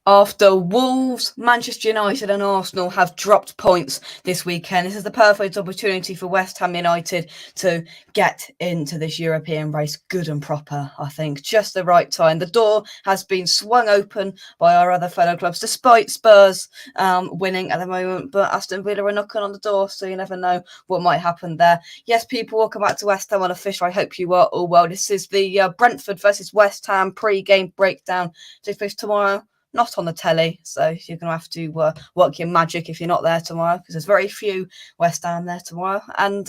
After Wolves, Manchester United and Arsenal have dropped points this weekend, this is the perfect opportunity for West Ham United to get into this European race good and proper, I think. Just the right time. The door has been swung open by our other fellow clubs, despite Spurs winning at the moment, but Aston Villa are knocking on the door, so you never know what might happen there. Yes, people, welcome back to West Ham on a Fish. I hope you are all well. This is the Brentford versus West Ham pre-game breakdown. Take place tomorrow. Not on the telly, so you're going to have to work your magic if you're not there tomorrow, because there's very few West Ham there tomorrow. And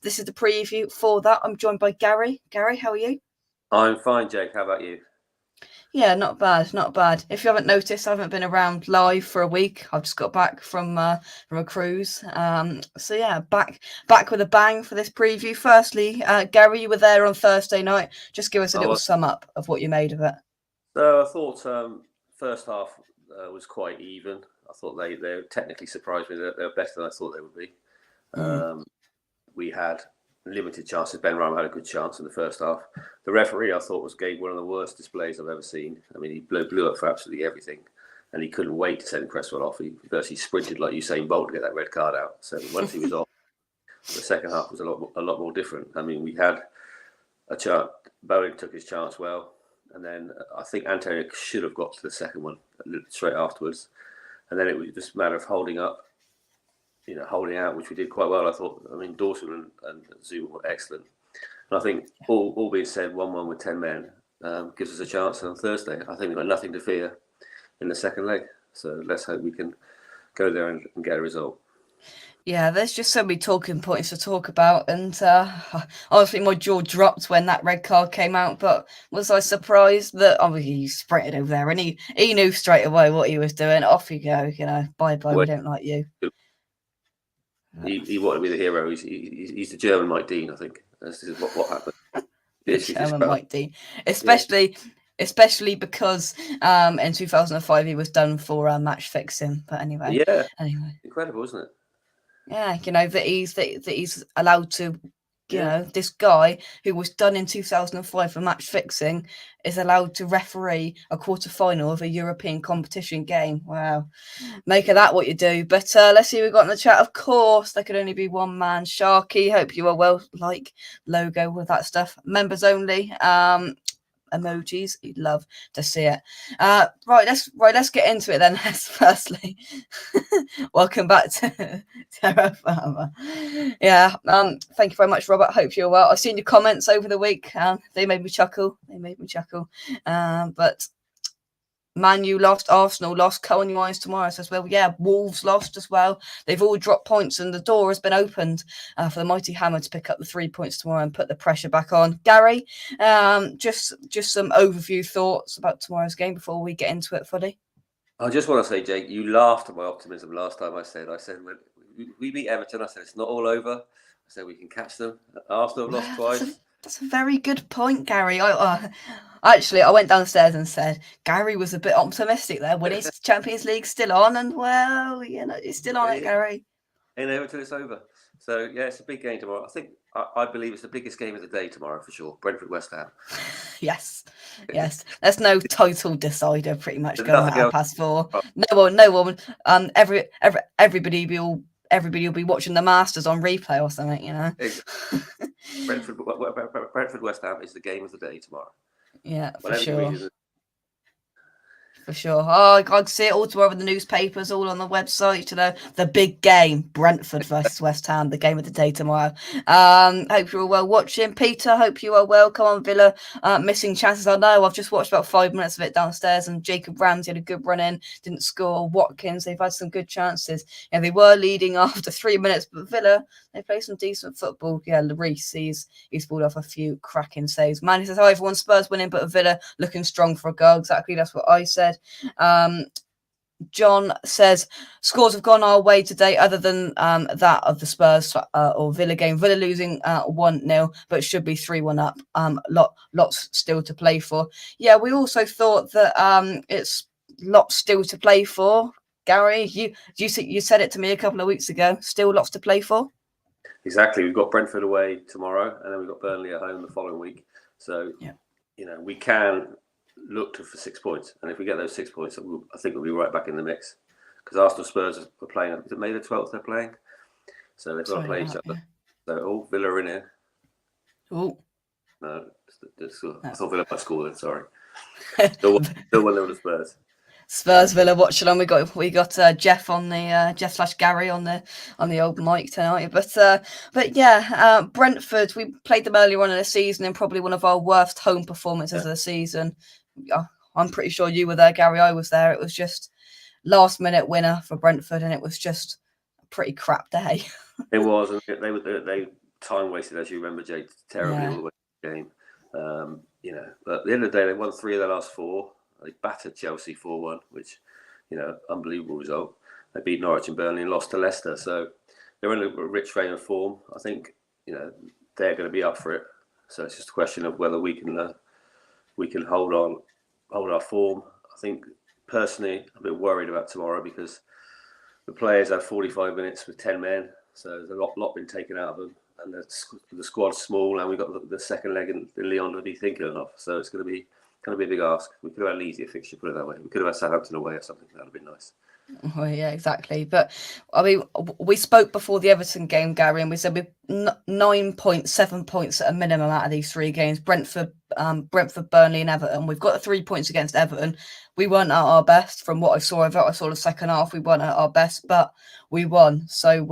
this is the preview for that. I'm joined by Gary. Gary, how are you? I'm fine, Jake. How about you? Yeah, not bad, not bad. If you haven't noticed, I haven't been around live for a week. I've just got back from a cruise. So yeah, back with a bang for this preview. Firstly, Gary, you were there on Thursday night. Just give us a little sum up of what you made of it. So I thought first half was quite even. I thought they technically surprised me that they were better than I thought they would be. We had limited chances. Ben Rama had a good chance in the first half. The referee, I thought, gave one of the worst displays I've ever seen. I mean, he blew up for absolutely everything, and he couldn't wait to send Cresswell off. He virtually sprinted like Usain Bolt to get that red card out. So once he was off, the second half was a lot more different. I mean, we had a chance. Bowen took his chance well. And then I think Antonio should have got to the second one straight afterwards. And then it was just a matter of holding up, holding out, which we did quite well, I thought. I mean, Dawson and Zoom were excellent. And I think all being said, 1-1 with 10 men gives us a chance on Thursday. I think we've got nothing to fear in the second leg. So let's hope we can go there and get a result. Yeah, there's just so many talking points to talk about, and honestly, my jaw dropped when that red card came out. But was I surprised that obviously he sprinted over there and he knew straight away what he was doing? Off you go, bye, we don't like you. He wanted to be the hero. He's the German Mike Dean, I think. This is what happened. German Mike Dean, especially because in 2005 he was done for match fixing. But anyway, incredible, isn't it? Yeah, that he's allowed to, this guy who was done in 2005 for match fixing is allowed to referee a quarter-final of a European competition game. Wow. Make of that what you do. But let's see who we've got in the chat. Of course, there could only be one man. Sharky, hope you are well. Like logo with that stuff. Members only. Emojis, you'd love to see it. Let's get into it then. Firstly, welcome back to Terra Firma. Yeah, thank you very much, Robert. Hope you're well. I've seen your comments over the week. They made me chuckle. But Man U lost, Arsenal lost, Cohen Wines tomorrow says, well, yeah, Wolves lost as well. They've all dropped points and the door has been opened for the mighty Hammer to pick up the 3 points tomorrow and put the pressure back on. Gary, just some overview thoughts about tomorrow's game before we get into it fully. I just want to say, Jake, you laughed at my optimism last time I said when we beat Everton, I said it's not all over. I said we can catch them. Arsenal have lost twice. That's a very good point, Gary. Actually, I went downstairs and said Gary was a bit optimistic there when his Champions League still on, and well, he's still on it, Gary. Ain't over till it's over. So yeah, it's a big game tomorrow. I believe it's the biggest game of the day tomorrow for sure. Brentford West Ham. Yes. There's no total decider pretty much going at 4:30. No one. Everybody will be watching the Masters on replay or something, Brentford West Ham is the game of the day tomorrow. Yeah, for sure. For sure. Oh, I can see it all tomorrow in the newspapers, all on the website. The big game, Brentford versus West Ham, the game of the day tomorrow. Hope you're all well watching. Peter, hope you are well. Come on, Villa. Missing chances. I know. I've just watched about 5 minutes of it downstairs, and Jacob Ramsey had a good run in, didn't score. Watkins, they've had some good chances. Yeah, they were leading after 3 minutes, but Villa, they play some decent football. Yeah, Lloris, he's pulled off a few cracking saves. Man, he says, hi, everyone. Spurs winning, but Villa looking strong for a goal. Exactly, that's what I said. John says scores have gone our way today other than that of the Spurs or Villa game. Villa losing 1-0 but should be 3-1 up. Lots still to play for. Yeah, we also thought that it's lots still to play for. Gary, you said it to me a couple of weeks ago. Still lots to play for. Exactly. We've got Brentford away tomorrow and then we've got Burnley at home the following week. So we can look for 6 points, and if we get those 6 points, I think we'll be right back in the mix. Because Arsenal Spurs are playing. Is it May the 12th they're playing? So they've got to play each other. So Villa are in here. Oh. No, I thought Villa might score then. Sorry. Still when they were the Spurs. Spurs Villa watching on. We got Jeff on the Jeff / Gary on the old mic tonight. But yeah, Brentford, we played them earlier on in the season and probably one of our worst home performances of the season. I'm pretty sure you were there, Gary. I was there. It was just last minute winner for Brentford, and it was just a pretty crap day. It was, and they time wasted, as you remember, Jake, terribly all the way through the game. But at the end of the day, they won 3 of their last 4. They battered Chelsea 4-1, which, unbelievable result. They beat Norwich and Burnley and lost to Leicester. So they're in a rich vein of form. I think, they're going to be up for it. So it's just a question of whether we can hold our form. I think, personally, I'm a bit worried about tomorrow because the players have 45 minutes with 10 men. So there's a lot been taken out of them. And the squad's small, and we've got the second leg in Lyon to be thinking of. So it's going to be a big ask. We could have had an easier fixture, put it that way. We could have had Southampton away or something. That would have been nice. Oh, yeah, exactly. But I mean, we spoke before the Everton game, Gary, and we said we've 9.7 points at a minimum out of these 3 games. Brentford, Burnley, and Everton. We've got 3 points against Everton. We weren't at our best from what I saw of it. I saw the second half. We weren't at our best, but we won. So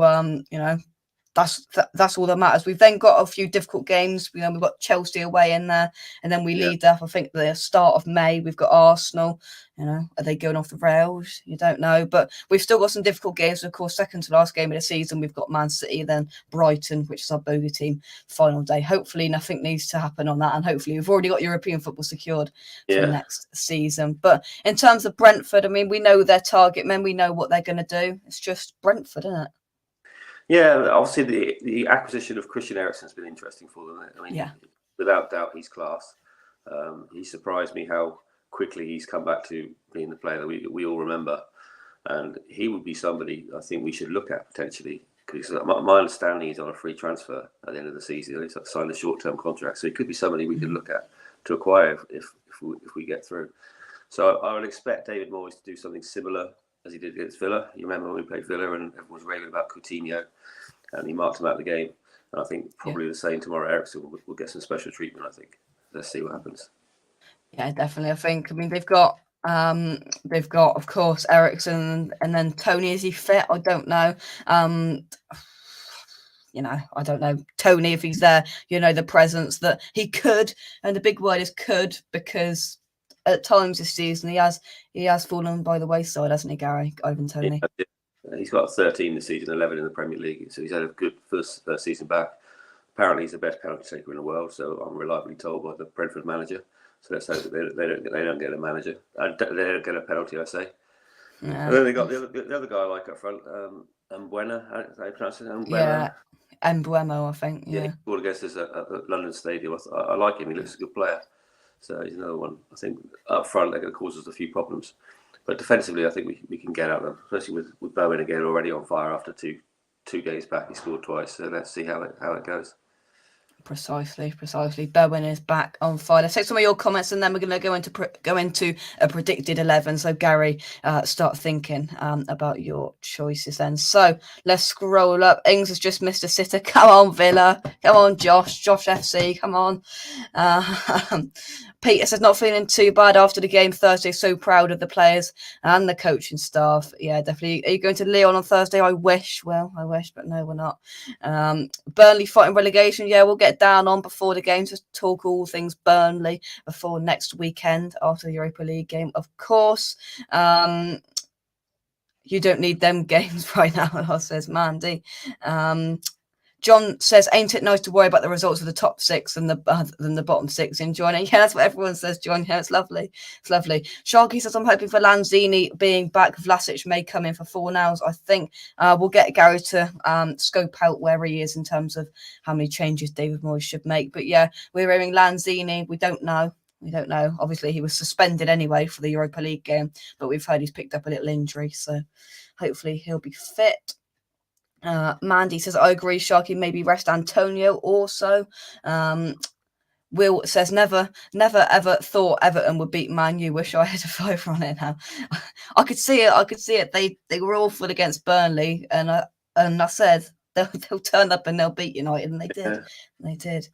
that's all that matters. We've then got a few difficult games. We've got Chelsea away in there, and then we lead up. I think the start of May we've got Arsenal. Are they going off the rails? You don't know, but we've still got some difficult games. Of course, second to last game of the season, we've got Man City, then Brighton, which is our bogey team. Final day. Hopefully, nothing needs to happen on that, and hopefully, we've already got European football secured for next season. But in terms of Brentford, I mean, we know their target men. We know what they're going to do. It's just Brentford, isn't it? Yeah, obviously the acquisition of Christian Eriksen has been interesting for them. I mean, without doubt, he's class. He surprised me how quickly he's come back to being the player that we all remember. And he would be somebody I think we should look at potentially. Because my understanding he's on a free transfer at the end of the season. He's signed a short-term contract. So he could be somebody we could look at to acquire if we get through. So I would expect David Moyes to do something similar as he did against Villa. You remember when we played Villa and everyone was raving about Coutinho and he marked him out of the game. And I think probably the same tomorrow. Eriksen will get some special treatment, I think. Let's see what happens. Yeah, definitely. I mean, they've got, of course, Eriksen and then Tony. Is he fit? I don't know. I don't know. Tony, if he's there, the presence that he could, and the big word is could, because at times this season he has fallen by the wayside, hasn't he, Gary? Ivan Tony. Yeah, he's got 13 this season, 11 in the Premier League, so he's had a good first season back. Apparently, he's the best penalty taker in the world, so I'm reliably told by the Brentford manager. So let's hope that they don't get a manager. They don't get a penalty, I say. Yeah. And then they got the other guy I like up front, Mbuena. How do they pronounce it? Mbuena? Yeah, Mbuemo, I think. Yeah, he scored against us at the London Stadium. I like him. He looks a good player. So he's another one. I think up front they're going to cause us a few problems, but defensively I think we can get at them, especially with Bowen again already on fire after two games back. He scored twice. So let's see how it goes. Precisely. Bowen is back on fire. Let's take some of your comments, and then we're going to go into a predicted 11. So Gary, start thinking about your choices then. So let's scroll up. Ings has just missed a sitter. Come on, Villa. Come on, Josh FC. Come on. Peter says not feeling too bad after the game Thursday. So proud of the players and the coaching staff. Yeah, definitely. Are you going to Lyon on Thursday? I wish, but no, we're not. Burnley fighting relegation. Yeah, we'll get down on before the game to talk all things Burnley before next weekend after the Europa League game, of course. You don't need them games right now, says Mandy. John says, ain't it nice to worry about the results of the top 6 than the bottom 6 in joining? Yeah, that's what everyone says, John. Yeah, it's lovely. Sharky says, I'm hoping for Lanzini being back. Vlasic may come in for 4 nows. I think we'll get Gary to scope out where he is in terms of how many changes David Moyes should make. But yeah, we're hearing Lanzini. We don't know. Obviously, he was suspended anyway for the Europa League game, but we've heard he's picked up a little injury. So hopefully he'll be fit. Mandy says, I agree, Sharky, maybe rest Antonio also. Will says never ever thought Everton would beat Man U. Wish I had a fiver on it now. I could see it. They were awful against Burnley, and I said they'll turn up and they'll beat United, and they did. Yeah. They did.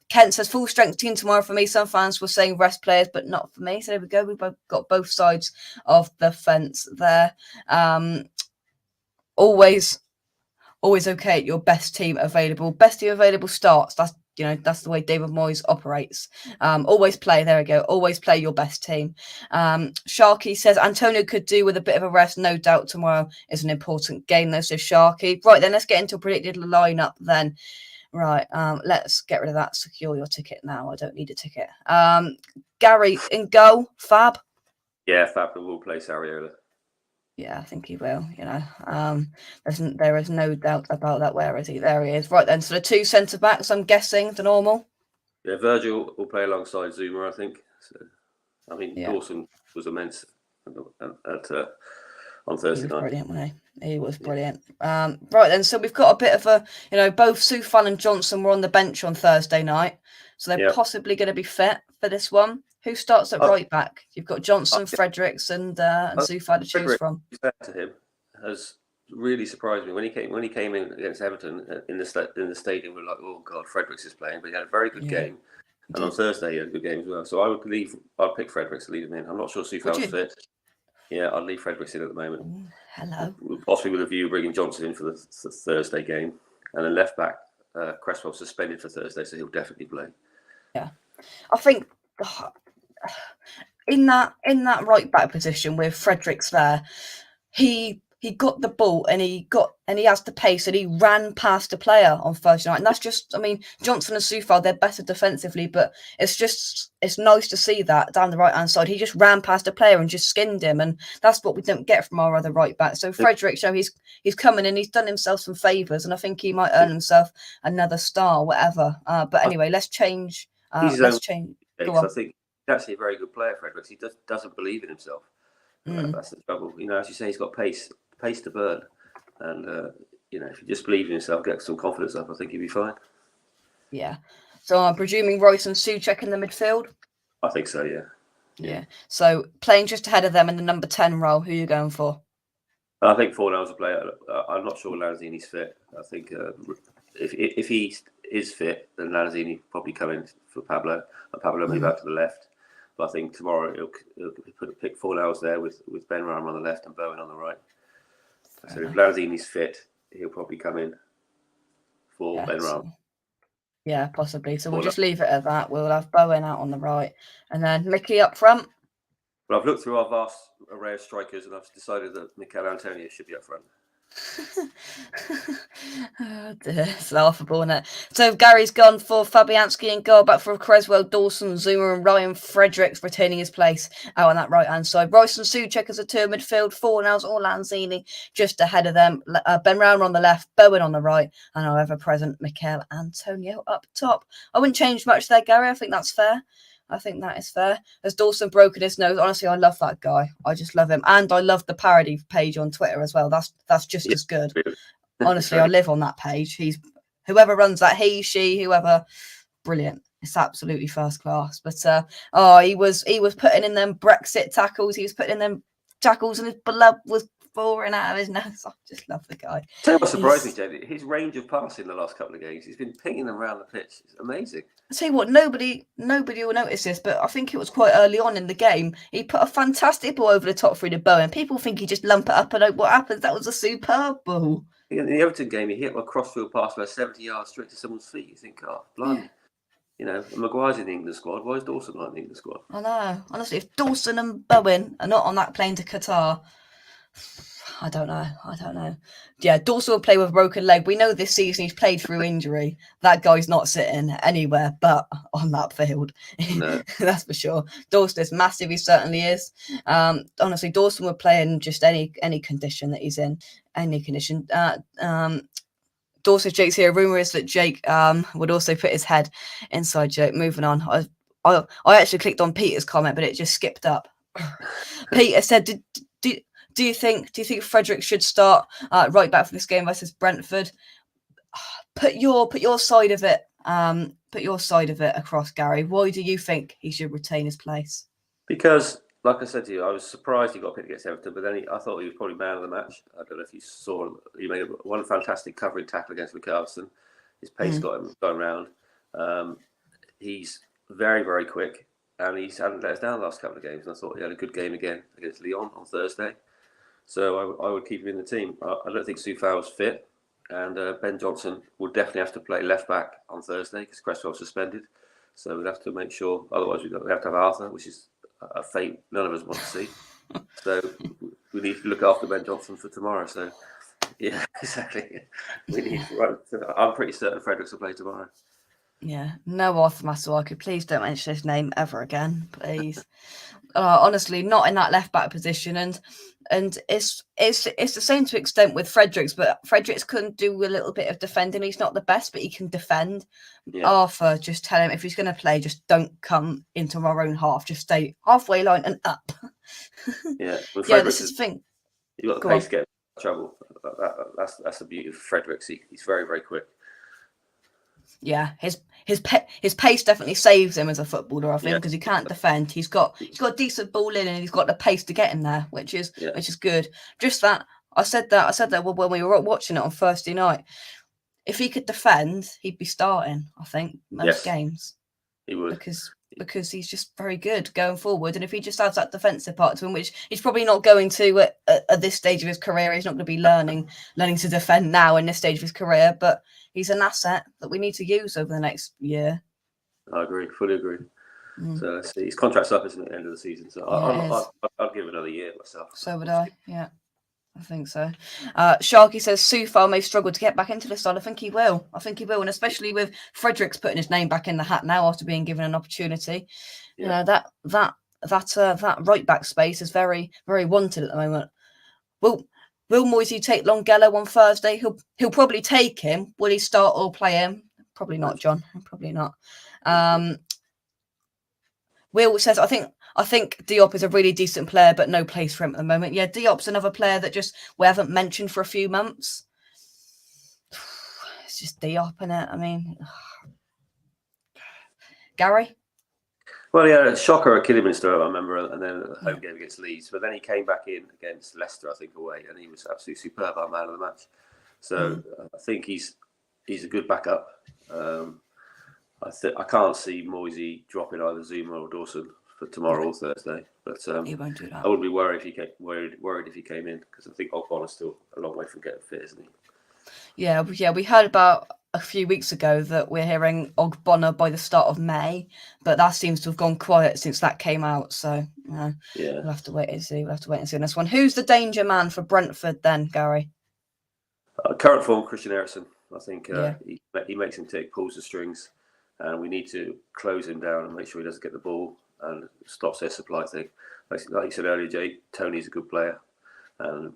Kent says full strength team tomorrow for me. Some fans were saying rest players, but not for me. So there we go. We've got both sides of the fence there. Always okay. Your best team available. Best team available starts. That's the way David Moyes operates. Always play. There we go. Always play your best team. Sharky says Antonio could do with a bit of a rest. No doubt tomorrow is an important game though. So Sharky. Right then, let's get into a predicted lineup then. Right. Let's get rid of that. Secure your ticket now. I don't need a ticket. Gary in goal. Fab. Yeah, Fab will play Sariola. Yeah, I think he will. There is no doubt about that. Where is he? There he is. Right then. So the two centre backs, I'm guessing, the normal. Yeah, Virgil will play alongside Zuma, I think. So, I mean, Dawson was immense on Thursday night. Brilliant, wasn't he? He was brilliant. Right then. So we've got a bit of a, both Soufal and Johnson were on the bench on Thursday night, so they're possibly going to be fit for this one. Who starts at right back? You've got Johnson, Fredericks, and Soufal to choose from. To him has really surprised me when he came in against Everton in the stadium. We're like, oh god, Fredericks is playing, but he had a very good game, and on Thursday he had a good game as well. So I'd pick Fredericks to leave him in. I'm not sure Soufal's fit. Yeah, I'd leave Fredericks in at the moment. Ooh, hello. Possibly with a view of bringing Johnson in for the Thursday game, and then left back Cresswell suspended for Thursday, so he'll definitely play. Yeah, I think. In that right back position with Fredericks there, he got the ball and he has the pace and he ran past a player on Thursday night. And that's just, Johnson and Soufal, they're better defensively, but it's nice to see that down the right hand side. He just ran past a player and just skinned him, and that's what we don't get from our other right back. So Fredericks, he's coming and he's done himself some favours, and I think he might earn himself another star, whatever. But anyway, let's change. Let's change. Go on. I think he's actually a very good player, Fredericks. He doesn't believe in himself. That's the trouble. As you say, he's got pace to burn. And, if you just believe in yourself, get some confidence up, I think he'll be fine. Yeah. So I'm presuming Royce and Souček in the midfield? I think so, yeah. Yeah. So playing just ahead of them in the number 10 role, who are you going for? I think Fornell's a player. I'm not sure Lanzini's fit. I think if he is fit, then Lanzini probably come in for Pablo. And Pablo move out to the left. But I think tomorrow he'll pick Fornell's there with Ben Rama on the left and Bowen on the right. So if Lanzini's fit, he'll probably come in for Ben Rama. Yeah, possibly. So we'll just leave it at that. We'll have Bowen out on the right and then Mickey up front. Well, I've looked through our vast array of strikers and I've decided that Mikel Antonio should be up front. Oh dear, it's laughable, isn't it? So Gary's gone for Fabianski and goal, back for Cresswell, Dawson, Zuma, and Ryan Fredericks retaining his place out on that right hand side. Royce and Souček as a two midfield, Fornells or Lanzini just ahead of them. Ben Rama on the left, Bowen on the right, and our ever present Mikel Antonio up top. I wouldn't change much there, Gary. I think that's fair. I think that is fair. Has Dawson broken his nose? Honestly, I love that guy. I just love him. And I love the parody page on Twitter as well. That's just as good. Honestly, I live on that page. He's whoever runs that, he, she, whoever, brilliant. It's absolutely first class. But he was putting in them Brexit tackles. He was putting in them tackles and his blood was pouring out of his nose. I just love the guy. Tell you what surprised me, Jed, his range of passing the last couple of games. He's been pinging them around the pitch. It's amazing. I tell you what, nobody will notice this, but I think it was quite early on in the game. He put a fantastic ball over the top through to Bowen. People think he just lump it up and hope what happens. That was a superb ball. In the Everton game, he hit a crossfield pass about 70 yards straight to someone's feet. You think, oh, blimey. Yeah. Maguire's in the England squad. Why is Dawson not in the England squad? I know. Honestly, if Dawson and Bowen are not on that plane to Qatar, I don't know. Yeah, Dawson will play with a broken leg. We know this season he's played through injury. That guy's not sitting anywhere but on that field. No. That's for sure. Dawson is massive. He certainly is. Honestly, Dawson would play in just any condition that he's in. Any condition. Dawson Jake's here. Rumour is that Jake would also put his head inside Jake. Moving on. I actually clicked on Peter's comment, but it just skipped up. Peter said, Do you think Fredericks should start right back for this game versus Brentford? Put your side of it, Put your side of it across, Gary. Why do you think he should retain his place? Because, like I said to you, I was surprised he got picked against Everton, but then I thought he was probably man of the match. I don't know if you saw, he made one fantastic covering tackle against Richarlison. His pace got him going round. He's very, very quick, and he hadn't let us down the last couple of games. And I thought he had a good game again against Lyon on Thursday. So I would keep him in the team. I don't think Soufal's fit, and Ben Johnson will definitely have to play left back on Thursday because Cresswell's suspended. So we'd have to make sure. Otherwise, we have to have Arthur, which is a fate none of us want to see. So we need to look after Ben Johnson for tomorrow. So yeah, exactly. We need. Right, I'm pretty certain Fredericks will play tomorrow. Yeah, no Arthur Masuaku. Please don't mention his name ever again, please. Honestly, not in that left back position, and it's the same to extent with Fredericks, but Fredericks couldn't do a little bit of defending. He's not the best, but he can defend. Yeah. Arthur, just tell him if he's going to play, just don't come into our own half. Just stay halfway line and up. Yeah, yeah. This is the thing. You got the pace to get in trouble. That's the beauty of Fredericks. He's very, very quick. Yeah, his pace definitely saves him as a footballer, I think, because he can't defend. He's got decent ball in, and he's got the pace to get in there, which is good. Just that I said that when we were watching it on Thursday night. If he could defend, he'd be starting. I think most games. He would because he's just very good going forward. And if he just adds that defensive part to him, which he's probably not going to at this stage of his career, he's not going to be learning to defend now in this stage of his career. But he's an asset that we need to use over the next year. I agree, fully agree. So let's see. His contract's up, isn't it, at the end of the season? So I'll give it another year myself. So would I, yeah. I think so. Sharky says Soufal may struggle to get back into the side. I think he will. And especially with Fredericks putting his name back in the hat now after being given an opportunity. Yeah. You know, that right back space is very, very wanted at the moment. Will Moisey take Longelo on Thursday? He'll probably take him. Will he start or play him? Probably not, John. Probably not. Will says, I think Diop is a really decent player, but no place for him at the moment. Yeah, Diop's another player that just we haven't mentioned for a few months. It's just Diop, innit? I mean, Gary? Well, yeah, shocker at Kidderminster, I remember, and then a home game against Leeds. But then he came back in against Leicester, I think, away, and he was absolutely superb, our man of the match. So I think he's a good backup. I can't see Moisey dropping either Zuma or Dawson for tomorrow or Thursday, but he won't do that. I wouldn't be worried if he came in because I think Ogbonna's still a long way from getting fit, isn't he? Yeah. We heard about a few weeks ago that we're hearing Ogbonna by the start of May, but that seems to have gone quiet since that came out. So we'll have to wait and see. On this one. Who's the danger man for Brentford then, Gary? Current form, Christian Eriksen. I think he makes him take pulls the strings. And we need to close him down and make sure he doesn't get the ball and stops their supply thing. Like you said earlier, Jay, Tony's a good player. And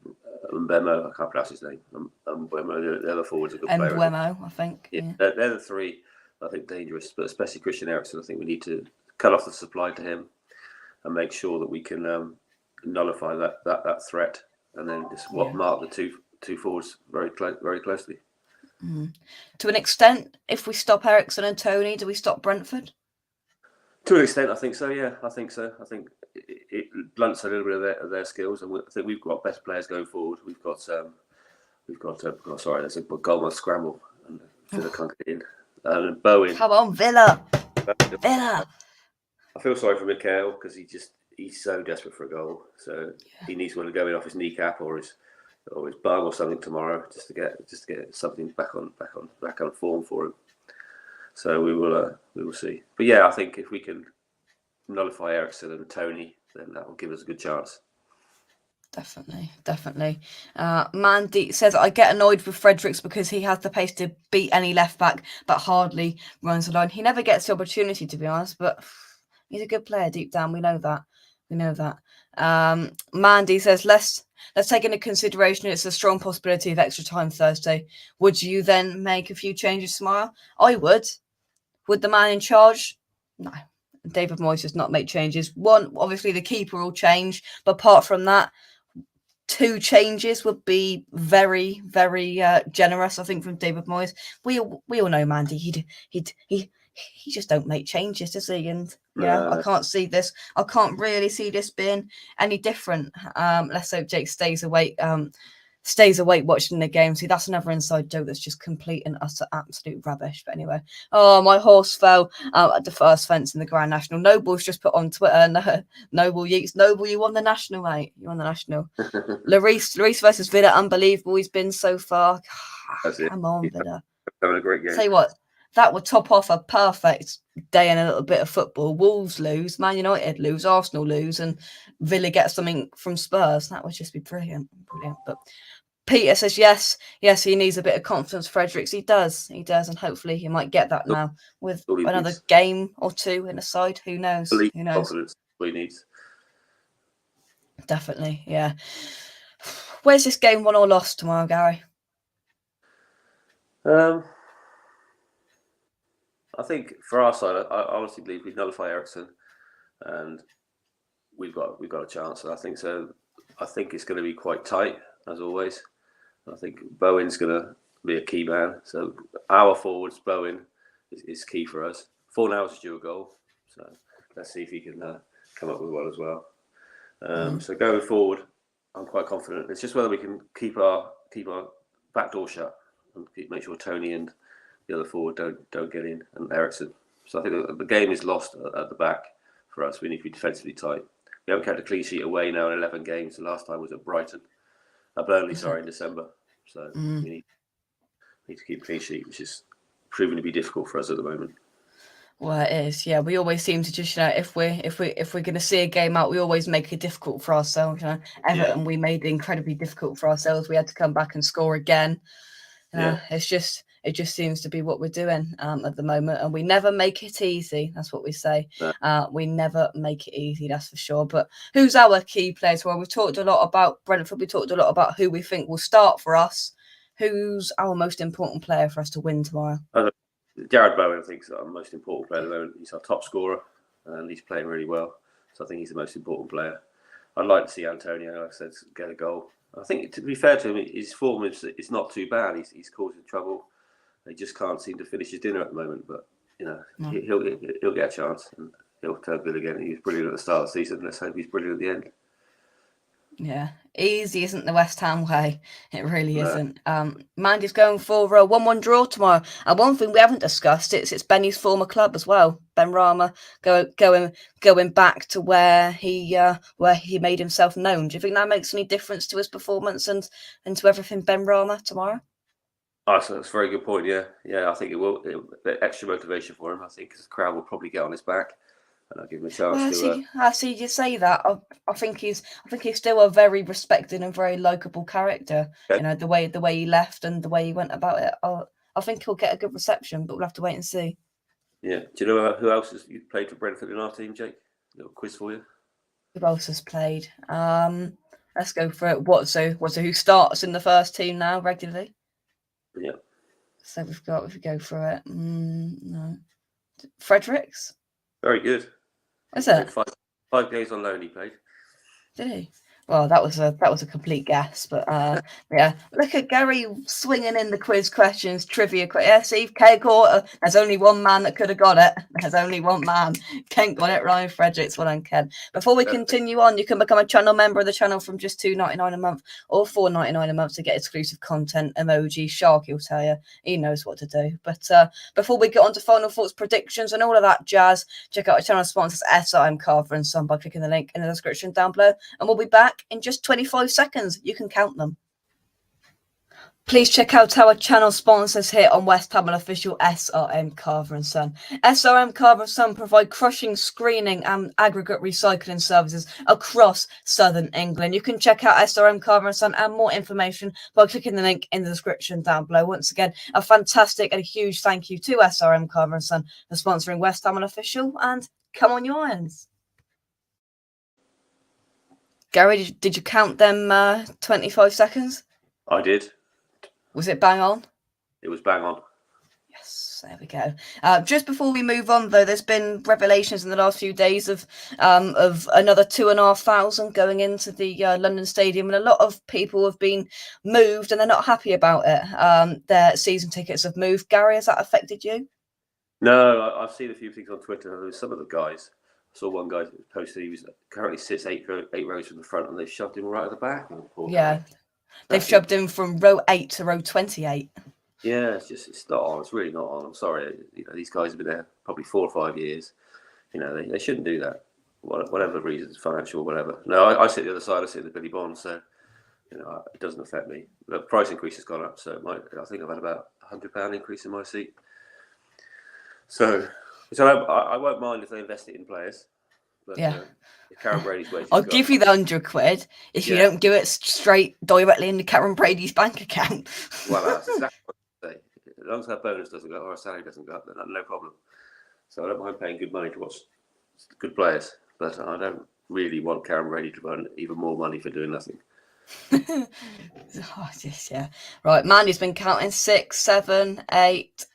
Mbemo, I can't pronounce his name. Mbemo, the other forward's a good player. Mbemo, I think. Yeah. They're the three, I think, dangerous. But especially Christian Eriksen, I think we need to cut off the supply to him and make sure that we can nullify that threat and then just mark the two forwards very closely. To an extent, if we stop Eriksen and Tony, do we stop Brentford? To an extent, I think so. Yeah, I think so. I think it blunts a little bit of their skills, and I think we've got better players going forward. We've got there's a goal scramble, and Villa can't get in. And Bowen. Come on, Villa. I feel sorry for Mikel because he's so desperate for a goal. So he needs one to go in off his kneecap or his bum or something tomorrow, just to get something back on form for him. So we will see. But yeah, I think if we can nullify Eriksen and Tony, then that will give us a good chance. Definitely. Mandy says, I get annoyed with Fredericks because he has the pace to beat any left back, but hardly runs alone. He never gets the opportunity, to be honest, but he's a good player deep down. We know that. Mandy says, let's take into consideration it's a strong possibility of extra time Thursday. Would you then make a few changes tomorrow? I would. Would the man in charge? No. David Moyes does not make changes. One, obviously the keeper will change, but apart from that, 2 changes would be very, very generous, I think, from David Moyes. We all know Mandy. He just don't make changes, does he? And I can't see this. I can't really see this being any different. Let's hope Jake stays awake watching the game. See, that's another inside joke that's just complete and utter absolute rubbish. But anyway, my horse fell at the first fence in the Grand National. Noble's just put on Twitter, Noble Yeats, Noble, you won the National, mate. You won the National. Lloris versus Villa, unbelievable he's been so far. Come on, Villa. Having a great game. Tell you what, that would top off a perfect day and a little bit of football. Wolves lose, Man United lose, Arsenal lose, and Villa get something from Spurs. That would just be brilliant. But Peter says yes, he needs a bit of confidence, Fredericks. He does, and hopefully he might get that now with another game or 2 in the side. Who knows? Confidence he needs. Definitely, yeah. Where's this game won or lost tomorrow, Gary? I think for our side, I honestly believe we nullify Ericsson, and we've got a chance. And I think so. I think it's going to be quite tight as always. I think Bowen's going to be a key man. So our forwards, Bowen is key for us. Fornals is due a goal, so let's see if he can come up with one as well. So going forward, I'm quite confident. It's just whether we can keep our back door shut and make sure Tony and the other forward don't get in, and Ericsson. So I think the game is lost at the back for us. We need to be defensively tight. We haven't kept a clean sheet away now in 11 games. The last time was at Burnley, in December. So we need to keep a clean sheet, which is proving to be difficult for us at the moment. Well, it is. Yeah, we always seem to just, if we're going to see a game out, we always make it difficult for ourselves. Everton, we made it incredibly difficult for ourselves. We had to come back and score again. It just seems to be what we're doing at the moment, and we never make it easy. That's what we say. No. We never make it easy, that's for sure. But who's our key players? Well, we've talked a lot about Brentford. We talked a lot about who we think will start for us. Who's our most important player for us to win tomorrow? Jared Bowen, I think, is our most important player at the moment. He's our top scorer, and he's playing really well. So I think he's the most important player. I'd like to see Antonio, like I said, get a goal. I think, to be fair to him, his form is not too bad. He's causing trouble. He just can't seem to finish his dinner at the moment, but he'll get a chance and he'll turn good again. He was brilliant at the start of the season. Let's hope he's brilliant at the end. Yeah, easy isn't the West Ham way. It really isn't. Mandy's going for a 1-1 draw tomorrow. And one thing we haven't discussed it's Benny's former club as well. Ben Rama going back to where he made himself known. Do you think that makes any difference to his performance and to everything Ben Rama tomorrow? Oh, so that's a very good point. Yeah. I think it will. The extra motivation for him. I think the crowd will probably get on his back, and I'll give him a chance I see you say that. I think he's still a very respected and very likable character. Okay. The way he left and the way he went about it. I think he'll get a good reception, but we'll have to wait and see. Yeah. Do you know who else has played for Brentford in our team, Jake? A little quiz for you. Who else has played? Let's go for it. So who starts in the first team now regularly? Yeah. So we go for it. No. Fredericks? Very good. Is it? 5 games on loan he played. Did he? Well, that was a complete guess, but yeah. Look at Gary swinging in the quiz questions, trivia. Yeah, see, Kent got it. There's only one man that could have got it. There's only one man. Kent got it. Ryan Fredericks, well done, Ken. Before we continue on, you can become a channel member of the channel from just $2.99 a month or $4.99 a month to get exclusive content. Emoji, Sharky will tell you. He knows what to do. But before we get on to final thoughts, predictions, and all of that jazz, check out our channel sponsors SRM Carver and Son by clicking the link in the description down below, and we'll be back in just 25 seconds. You can count them. Please check out our channel sponsors here on West Ham Official, SRM Carver and Son. SRM Carver and Son provide crushing, screening and aggregate recycling services across southern England. You can check out SRM Carver and Son and more information by clicking the link in the description down below. Once again, a fantastic and a huge thank you to SRM Carver and Son for sponsoring West Ham Official, and come on your irons. Gary, did you count them 25 seconds? I did. Was it bang on? It was bang on. Yes. Yes, there we go. Just before we move on, though, there's been revelations in the last few days of another 2,500 going into the London Stadium, and a lot of people have been moved, and they're not happy about it. Their season tickets have moved. Gary, has that affected you? No, I've seen a few things on Twitter. Some of the guys, I saw one guy posted he was currently sits eight rows from the front, and they shoved him right at the back. Yeah, they've shoved him from row 8 to row 28. Yeah, it's not on. It's really not on. I'm sorry. These guys have been there probably 4 or 5 years. They shouldn't do that. Whatever the reasons, financial, whatever. No, I sit the other side. I sit the Billy Bond, so it doesn't affect me. The price increase has gone up, so I think I've had about £100 increase in my seat. So I won't mind if they invest it in players. But, yeah. If Karen Brady's wages I'll give you the £100 if you don't give it straight directly into Karen Brady's bank account. Well, that's exactly what I say. As long as her bonus doesn't go up or her salary doesn't go up, then no problem. So I don't mind paying good money to watch good players, but I don't really want Karen Brady to earn even more money for doing nothing. Yeah. Right, Mandy's been counting 6, 7, 8.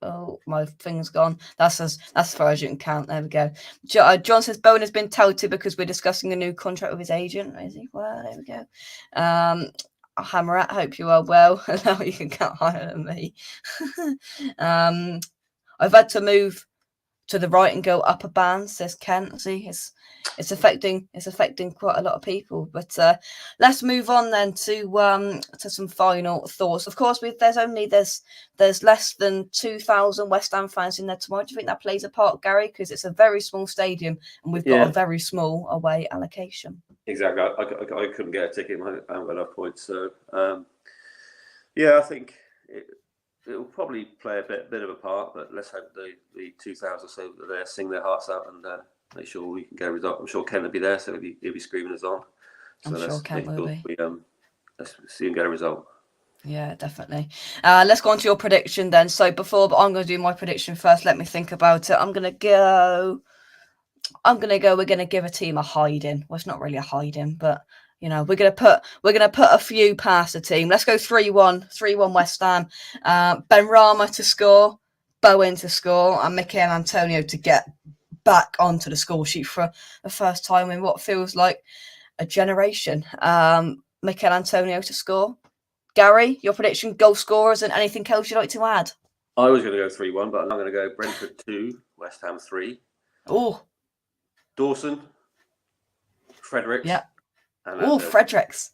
Oh, my thing's gone. That's as far as you can count. There we go. John says Bowen has been touted because we're discussing a new contract with his agent. Is he? Well, there we go. Hammerat, hope you are well. Now you can count higher than me. I've had to move to the right and go upper band, says Kent. See, it's affecting quite a lot of people. But let's move on then to some final thoughts. Of course, there's less than 2,000 West Ham fans in there tomorrow. Do you think that plays a part, Gary? Because it's a very small stadium and we've got a very small away allocation. Exactly. I couldn't get a ticket. I haven't got enough points. So I think it will probably play a bit of a part, but let's hope the 2,000 so that they sing their hearts out and make sure we can get a result. I'm sure Ken will be there, so he'll be screaming us on. So I'm sure Ken will be. Let's see him get a result. Yeah, definitely. Let's go on to your prediction then. So but I'm going to do my prediction first. Let me think about it. We're going to give a team a hiding. Well, it's not really a hiding, but we're going to put a few past the team. Let's go 3-1 West Ham. Benrahma to score, Bowen to score, and Mikel Antonio to get back onto the score sheet for the first time in what feels like a generation. Mikel Antonio to score. Gary, your prediction, goal scorers, and anything else you'd like to add? I was going to go 3-1, but I'm going to go Brentford 2, West Ham 3. Oh, Dawson, Fredericks. Yeah. Oh, Fredericks.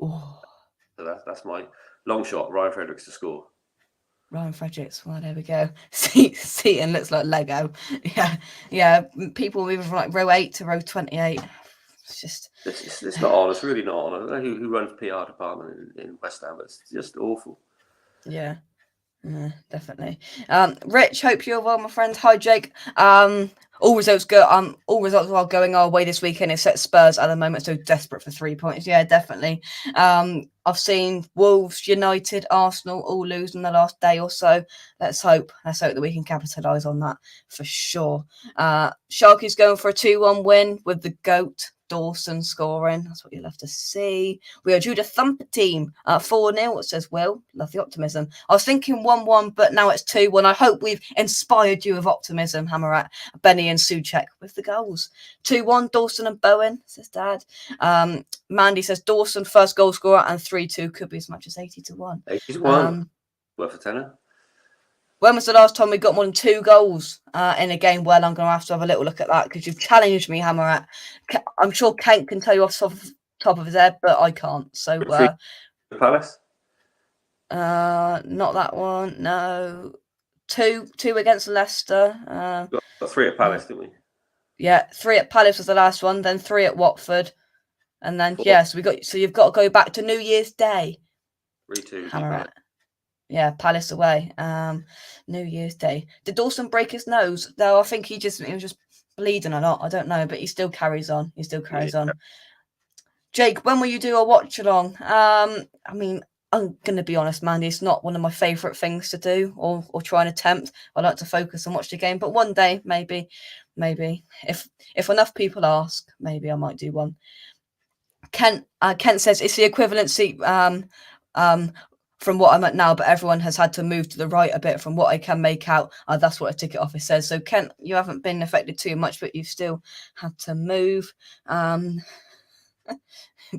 Oh. So that's my long shot. Ryan Fredericks to score. Ryan Fredericks. Well, there we go. Seaton looks like Lego. Yeah. People moving from row 8 to row 28. It's just. It's not on. It's really not on. I don't know who runs PR department in West Ham, but it's just awful. Yeah. Definitely. Rich, hope you're well, my friend. Hi, Jake. All results are going our way this weekend except Spurs at the moment, so desperate for 3 points. Yeah, definitely. I've seen Wolves, United, Arsenal all lose in the last day or so. Let's hope that we can capitalise on that for sure. Sharky's going for a 2-1 win with the GOAT Dawson scoring. That's what you'll have to see. We are due to thump a team 4-0, it says Will. Love the optimism. I was thinking 1-1, but now it's 2-1. I hope we've inspired you with optimism, Hammerat, Benny and Souček with the goals. 2-1, Dawson and Bowen, says Dad. Mandy says Dawson, first goal scorer, and 3-2 could be as much as 80-1. 80-1. Worth a tenner. When was the last time we got more than 2 goals in a game? Well, I'm going to have a little look at that because you've challenged me, Hammerat. I'm sure Kent can tell you off the top of his head, but I can't. So, Palace? Not that one. No. 2 against Leicester. Got 3 at Palace, didn't we? Yeah, 3 at Palace was the last one. Then 3 at Watford, and then 4. So you've got to go back to New Year's Day. 3-2. Hammerat. Yeah, Palace away. New Year's Day. Did Dawson break his nose? Though I think he was just bleeding a lot. I don't know, but he still carries on. on. Jake, when will you do a watch along? I'm going to be honest, Mandy. It's not one of my favourite things to do or try and attempt. I like to focus and watch the game, but one day maybe if enough people ask, maybe I might do one. Kent says it's the equivalency from what I'm at now, but everyone has had to move to the right a bit from what I can make out. That's what a ticket office says. So Kent, you haven't been affected too much, but you've still had to move.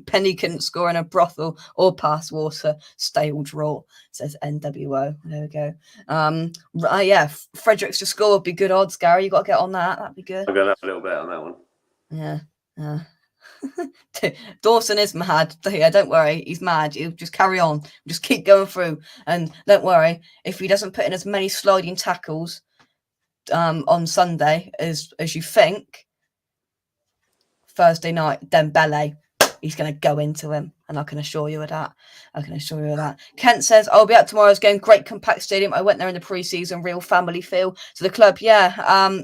Penny couldn't score in a brothel or pass water. Stale draw, says NWO. There we go. Yeah, Fredericks to score would be good odds, Gary. You got to get on that. That'd be good. I'm going to have a little bet on that one. Yeah. Dawson is mad. Yeah, don't worry. He's mad. He'll just carry on. Just keep going through. And don't worry, if he doesn't put in as many sliding tackles on Sunday as you think, Thursday night, Dembele, he's going to go into him. And I can assure you of that. Kent says, I'll be at tomorrow's game. Great compact stadium. I went there in the pre-season. Real family feel. So the club,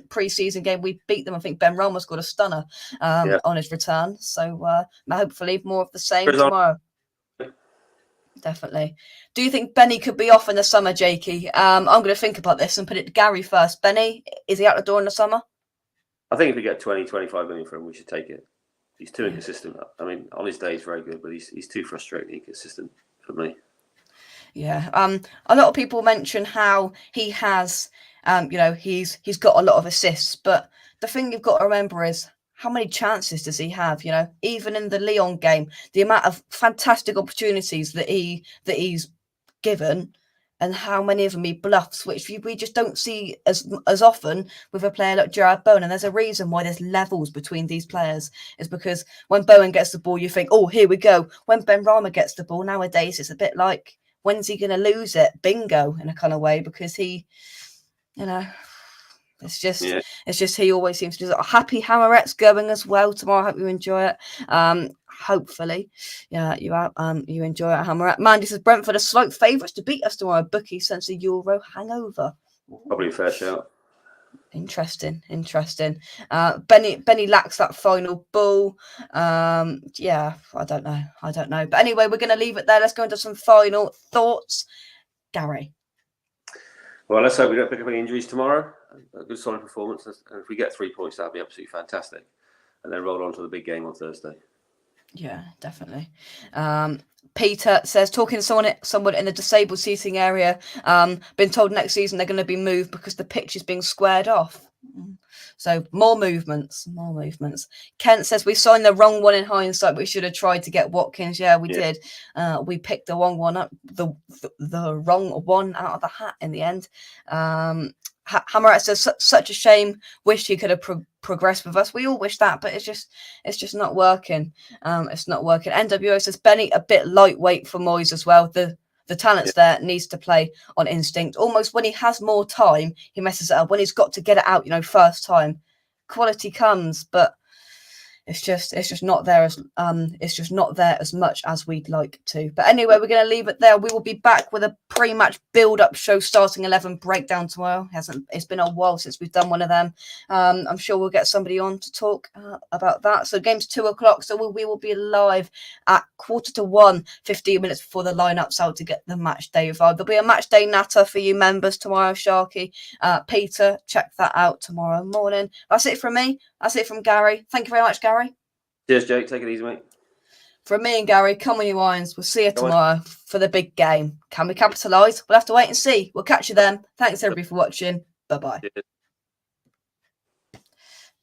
pre-season game, we beat them. I think Ben Rama's got a stunner on his return. So hopefully more of the same tomorrow. Definitely. Do you think Benny could be off in the summer, Jakey? I'm going to think about this and put it to Gary first. Benny, is he out the door in the summer? I think if we get 20, 25 million for him, we should take it. He's too inconsistent. I mean, on his day, he's very good, but he's too frustrating inconsistent for me. Yeah. A lot of people mention how he has, he's got a lot of assists, but the thing you've got to remember is how many chances does he have? Even in the Lyon game, the amount of fantastic opportunities that he's given, and how many of them he bluffs, which we just don't see as often with a player like Gerard Bowen. And there's a reason why there's levels between these players. Is because when Bowen gets the ball, you think, oh, here we go. When Ben Rama gets the ball nowadays, it's a bit like, when's he going to lose it? Bingo, in a kind of way, because he, it's just he always seems to do that. Happy Hammeret's going as well tomorrow. I hope you enjoy it. Hopefully, you enjoy it, Hammeret. Mandy says Brentford are slight favourites to beat us tomorrow. Bookie sense a Euro hangover. Probably a fair shout. Interesting. Benny lacks that final ball. I don't know. But anyway, we're going to leave it there. Let's go into some final thoughts. Gary. Well, let's hope we don't pick up any injuries tomorrow. A good solid performance. And if we get 3 points, that'd be absolutely fantastic. And then roll on to the big game on Thursday. Yeah, definitely. Peter says, talking to someone in the disabled seating area, been told next season they're going to be moved because the pitch is being squared off. So more movements. Kent says we signed the wrong one in hindsight. We should have tried to get Watkins. Yeah, we did. We picked the wrong one up, the wrong one out of the hat in the end. Hammerat says such a shame. Wish he could have progressed with us. We all wish that, but it's just not working. It's not working. NWO says Benny a bit lightweight for Moyes as well. The talent's there, needs to play on instinct. Almost when he has more time, he messes it up. When he's got to get it out, first time, quality comes, but it's just not there as much as we'd like to. But anyway, we're going to leave it there. We will be back with a pre-match build-up show, starting 11 breakdown tomorrow. It's been a while since we've done one of them. I'm sure we'll get somebody on to talk about that. So game's 2:00, so we will be live at 1:45, 15 minutes before the lineup's out to get the match day vibe. There'll be a match day natter for you members tomorrow, Sharky. Peter, check that out tomorrow morning. That's it from me. That's it from Gary. Thank you very much, Gary. Cheers, Jake. Take it easy, mate. From me and Gary, come on, you wines. We'll see you tomorrow for the big game. Can we capitalise? We'll have to wait and see. We'll catch you then. Thanks, everybody, for watching. Bye-bye. Cheers.